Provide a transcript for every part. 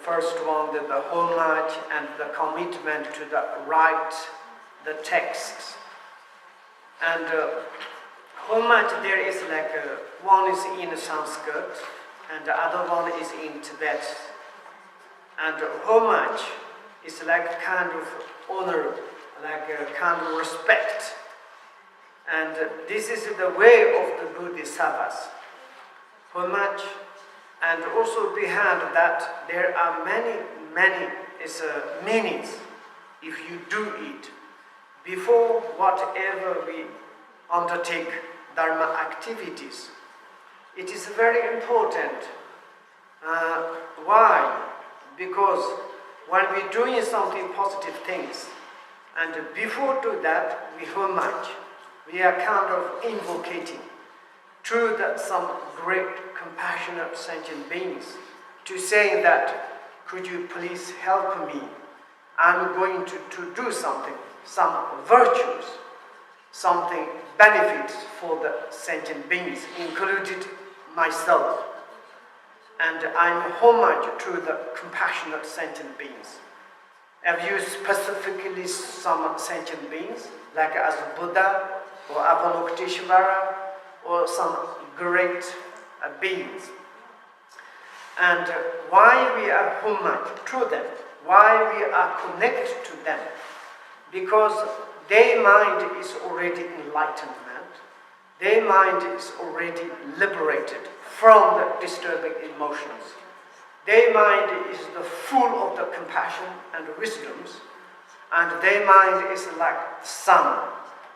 first one, the homage and the commitment to the write the texts. And homage, there is like one is in Sanskrit and the other one is in Tibet. And homage is like a kind of honor, like a kind of respect. And this is the way of the Bodhisattvas. Homage, and also behind that there are many meanings if you do it. Before whatever we undertake Dharma activities, it is very important. Why? Because when we're doing something positive things, and before do that, we homage. We are kind of invocating through that some great compassionate sentient beings to say that, could you please help me? I'm going to do something, some virtues, something benefits for the sentient beings, included myself. And I'm homage to the compassionate sentient beings. Have you specifically some sentient beings, like as Buddha or Avalokiteshvara, or some great beings? And why we are homage to them, why we are connected to them? Because their mind is already enlightenment, their mind is already liberated from the disturbing emotions. Their mind is the full of the compassion and wisdoms, and their mind is like the sun.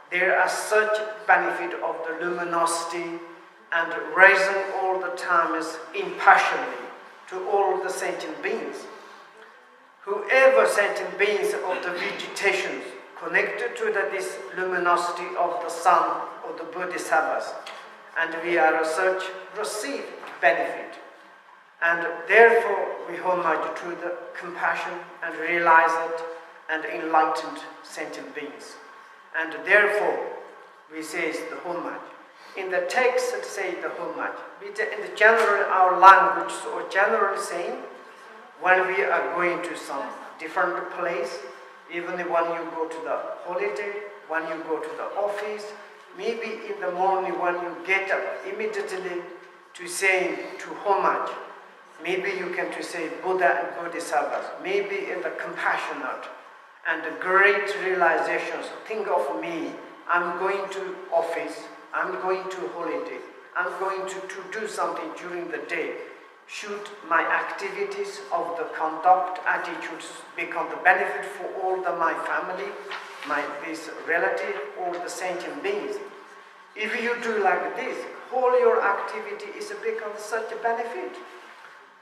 There are such benefit of the luminosity and raising all the times impartially to all the sentient beings. Whoever sentient beings of the vegetations connected to this luminosity of the sun or the Bodhisattvas, and we are as such receive benefit. And therefore we homage to the compassion and realize it and enlightened sentient beings. And therefore we say the homage. In the text it say the homage. In the general our language or general saying, when we are going to some different place, even when you go to the holiday, when you go to the office, maybe in the morning when you get up immediately to say to homage, maybe you can to say Buddha and Bodhisattvas, maybe in the compassionate and the great realizations. Think of me, I'm going to office, I'm going to holiday, I'm going to do something during the day. Should my activities of the conduct, attitudes become the benefit for all my family, this relative, or the sentient beings? If you do like this, all your activity is become such a benefit.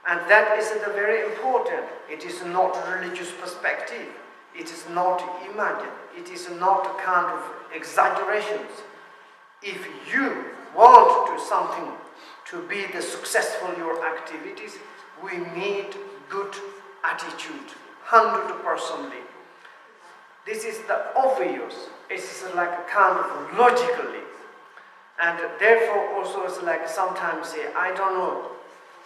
And that is the very important. It is not a religious perspective. It is not imagined. It is not a kind of exaggerations. If you want to do something to be the successful your activities, we need good attitude, 100%. This is the obvious. It is like a kind of logically. And therefore also it's like sometimes say, I don't know,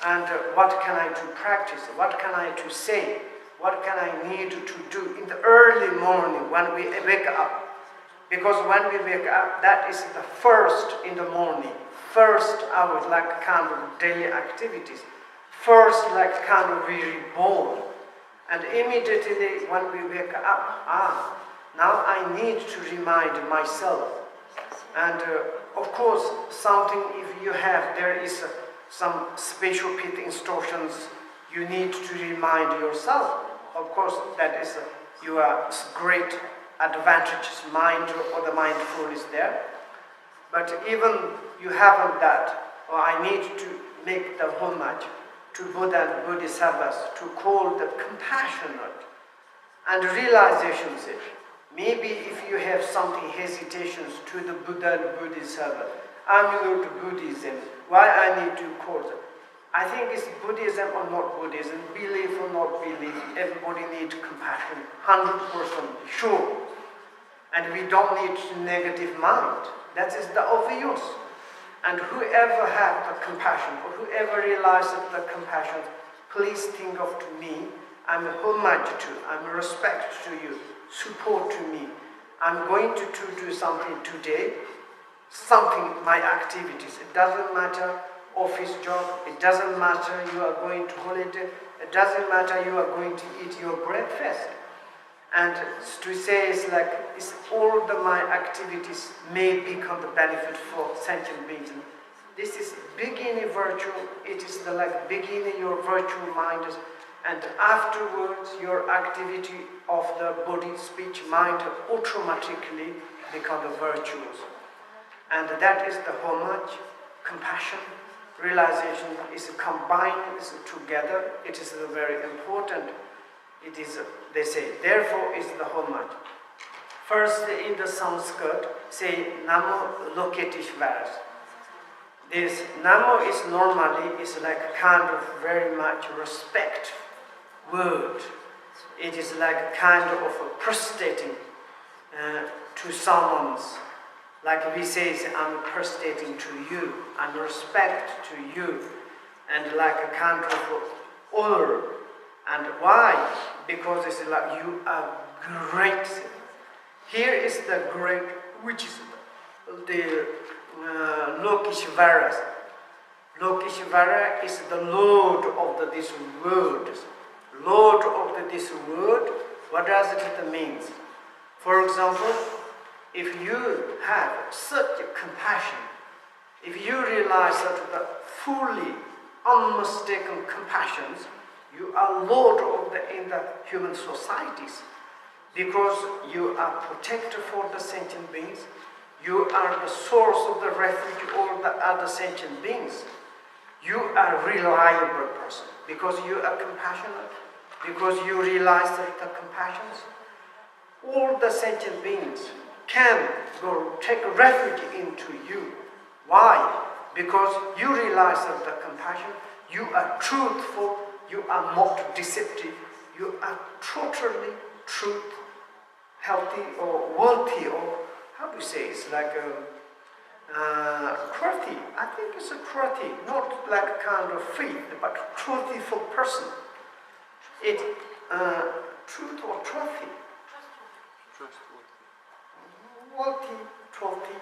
and what can I to practice? What can I to say? What can I need to do in the early morning when we wake up? Because when we wake up, that is the first in the morning. First hour, like kind of daily activities. First, like kind of we reborn. And immediately when we wake up, now I need to remind myself. And of course, something if you have, there is some special pit instructions, you need to remind yourself. Of course, that is your great advantageous mind or the mindfulness there. But even you haven't that, or I need to make the homage to Buddha and Bodhisattvas, to call the compassionate and realizations it. Maybe if you have something hesitations to the Buddha and Bodhisattva, I'm new to Buddhism, why I need to call them? I think it's Buddhism or not Buddhism, belief or not belief, everybody needs compassion, 100% sure. And we don't need negative mind. That is the obvious. And whoever has the compassion, or whoever realizes the compassion, please think of to me. I'm homage to, I'm respect to you, support to me. I'm going to do something today, something, my activities. It doesn't matter office job, it doesn't matter you are going to holiday, it doesn't matter you are going to eat your breakfast. And to say is like, it's all my activities may become the benefit for sentient beings. This is beginning virtue, it is the like beginning your virtual mind, and afterwards your activity of the body, speech, mind automatically become the virtues. And that is the homage, compassion, realization is combined, is together, it is very important. It is, they say, therefore is the homage. First in the Sanskrit, say Namo Loketishvaras. This Namo is normally is like kind of very much respect word. It is like kind of prostrating to someone's, like we say, I'm prostrating to you, I'm respect to you, and like a kind of honor. And why? Because it's like you are great. Here is the great, which is the Lokeshvaras. Lokeshvara is the Lord of this world. Lord of this world, what does it mean? For example, if you have such compassion, if you realize that the fully unmistaken compassions, you are Lord of in the human societies, because you are protector for the sentient beings, you are the source of the refuge of the other sentient beings. You are a reliable person, because you are compassionate, because you realize that the compassions, all the sentient beings can go take refuge into you. Why? Because you realize that the compassion, you are truthful, you are not deceptive, you are totally truth, healthy or worthy, or how do you say, it's like truthy. I think it's a truthy, not like a kind of faith, but truthful person. It truth or truthy? Worthy, truthy,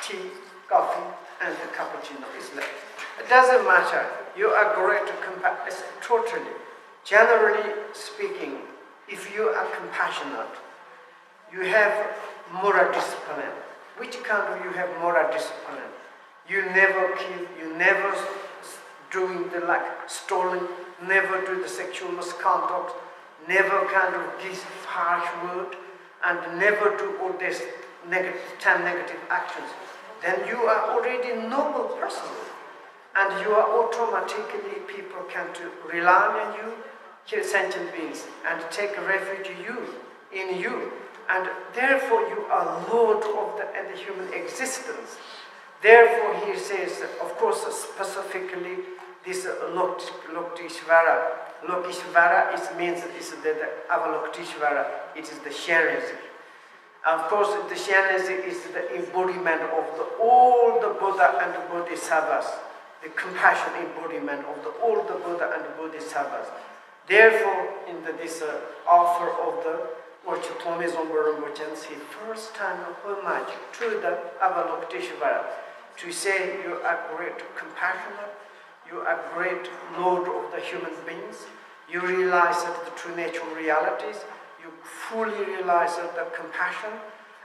tea, coffee, and a cappuccino is like. It doesn't matter. You are great to compassion. Totally. Generally speaking, if you are compassionate, you have moral discipline. Which kind of you have moral discipline? You never kill, you never doing the like stolen, never do the sexual misconduct, never kind of give harsh word, and never do all these 10 negative actions. Then you are already a noble person. And you are automatically, people can to rely on you, sentient beings, and take refuge in you. And therefore you are Lord of the human existence. Therefore he says, of course, specifically, this Lokeshvara. Lokeshvara means the Avalokiteshvara, it is the Shenrezig. Of course, the Shenrezig is the embodiment of all the Buddha and the Bodhisattvas. The compassion embodiment of all the Buddha and the Bodhisattvas. Therefore, in this offer of the Tome Zombo Rinpoche, he first time homage to the Avalokiteshvara, to say you are great compassionate, you are great Lord of the human beings, you realize that the true natural realities, you fully realize that the compassion,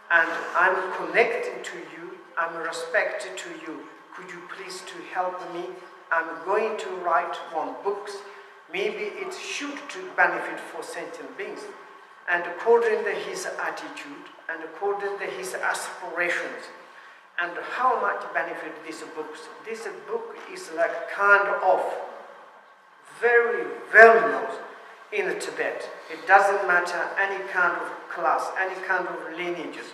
and I'm connecting to you, I'm respected to you. Could you please to help me? I'm going to write one books. Maybe it should to benefit for sentient beings. And according to his attitude, and according to his aspirations, and how much benefit these books. This book is like kind of very well known in Tibet. It doesn't matter any kind of class, any kind of lineages,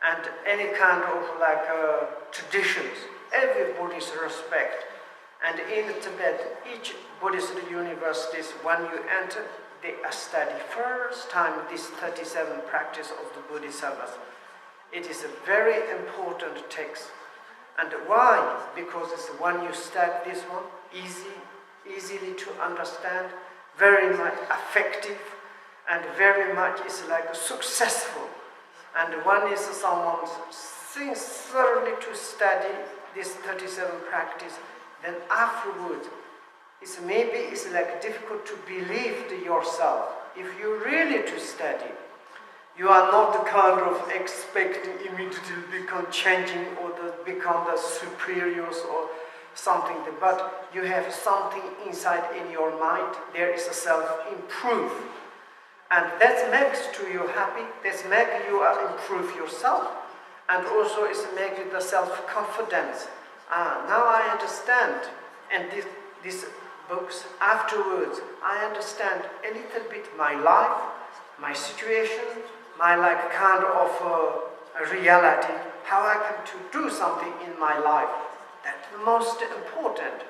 and any kind of like traditions. Everybody's respect. And in Tibet, each Buddhist universities, when you enter, they study first time this 37 practice of the Bodhisattvas. It is a very important text. And why? Because it's when you start this one, easy, easily to understand, very much effective, and very much is like successful. And one is someone sincerely to study this 37 practice, then afterwards it's like difficult to believe to yourself. If you really to study, you are not the kind of expecting immediately become changing or become the superiors or something, but you have something inside in your mind. There is a self-improve. And that makes to you happy, that makes you improve yourself. And also it makes you the self-confidence. Now I understand. And these books, afterwards, I understand a little bit my life, my situation, my like kind of reality, how I can to do something in my life. That's the most important,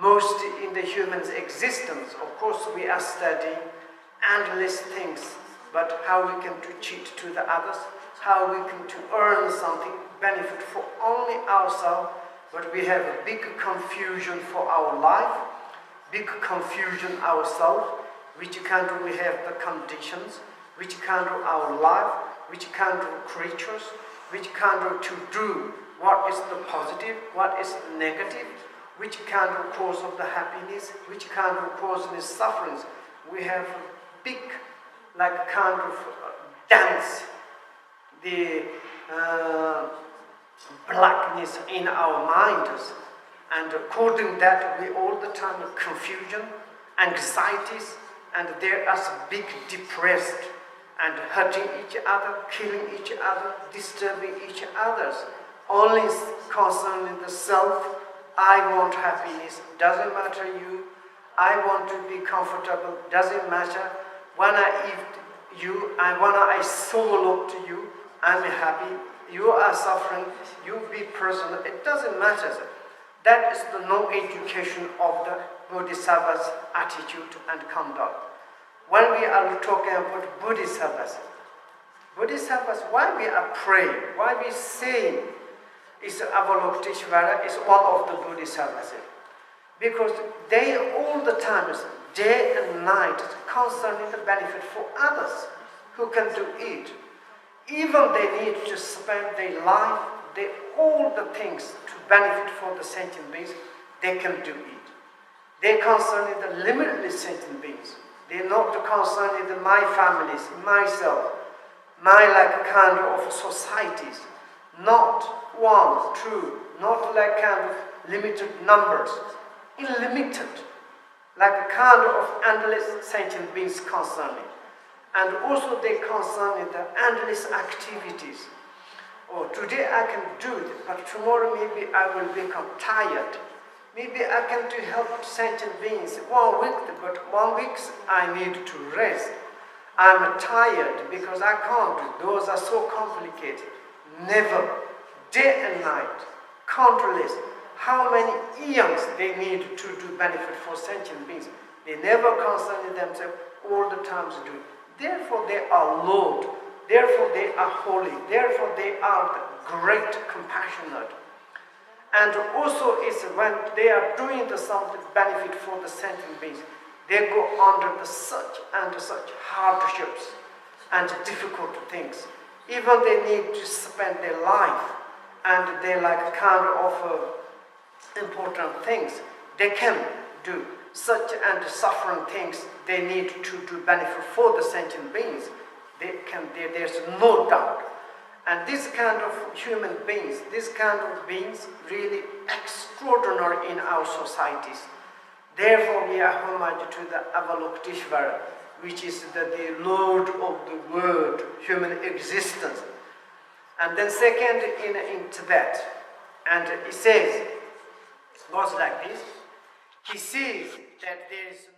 most in the human's existence. Of course, we are studying endless things, but how we can to cheat to the others, how we can to earn something, benefit for only ourselves, but we have a big confusion for our life, big confusion ourselves, which kind of we have the conditions, which kind of our life, which kind of creatures, which kind of to do, what is the positive, what is the negative, which kind of cause of the happiness, which kind of cause of the sufferings. We have a big, like kind of dance, the blackness in our minds, and according to that we all the time confusion, anxieties, and there are big depressed and hurting each other, killing each other, disturbing each others, only concerning the self. I want happiness, doesn't matter you. I want to be comfortable, doesn't matter. When I eat you, when I solo to you, I'm happy. You are suffering, you be personal, it doesn't matter. That is the no education of the Bodhisattva's attitude and conduct. When we are talking about Bodhisattvas, why we are praying, why we saying is Avalokiteshvara is one of the Bodhisattvas. Because they all the time, day and night, concerning the benefit for others who can do it. Even they need to spend their life, all the things to benefit for the sentient beings, they can do it. They concerning the limitless sentient beings. They're not concerning my families, myself, my like kind of societies. Not one, two, not like kind of limited numbers. Unlimited, like a kind of endless sentient beings concerning. And also they concerning the endless activities. Oh, today I can do it, but tomorrow maybe I will become tired. Maybe I can do help sentient beings 1 week, but 1 week I need to rest. I'm tired because I can't do. Those are so complicated. Never, day and night, countless. How many eons they need to do benefit for sentient beings. They never concern themselves, all the times do. Therefore they are Lord. Therefore they are holy. Therefore they are great compassionate. And also is when they are doing the something benefit for the sentient beings, they go under the such and such hardships and difficult things. Even they need to spend their life and they like kind of important things. They can do such and suffering things they need to do benefit for the sentient beings. There's no doubt. And this kind of human beings, this kind of beings, really extraordinary in our societies. Therefore, we are homage to the Avalokiteshvara, which is the Lord of the world, human existence. And then second, in Tibet, and it says, goes like this. He sees that there is